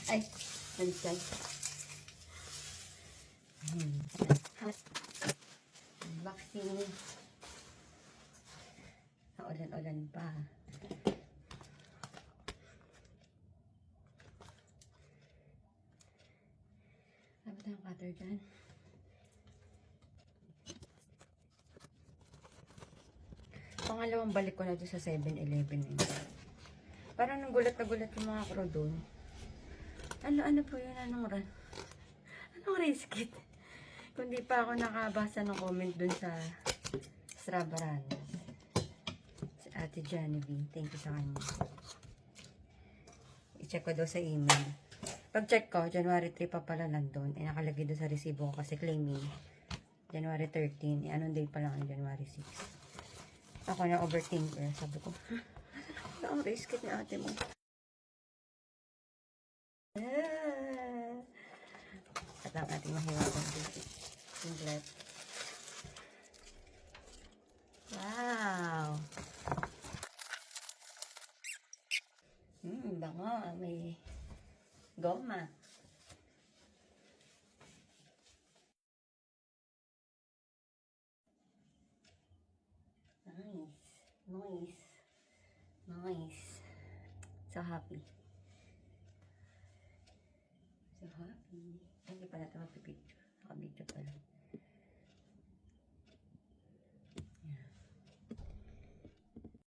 Ay, baliktad. Vaccine. Ulan-ulan pa. Ano ba tayong cutter dyan? Pangalawang balik ko na doon sa 7-Eleven. Parang nagulat na gulat yung mga crew doon. Ano po yun? Anong race kit? Kung di pa ako nakabasa ng comment doon sa Strabaran. Si Ate Genevieve. Thank you sa kanya. I-check ko daw sa email. Pag-check ko, January 3 pa pala nandun. Nakalagay doon sa resibo ko kasi claiming January 13. Anong day pa lang ang January 6. Ako na overthinker. Sabi ko, ano ang race kit ni ate mo? At ang ating mahiwagang singlet. Wow! Bango. May goma. Nice. So happy. Hindi pa natin mapipicture. Nakabidyo pala.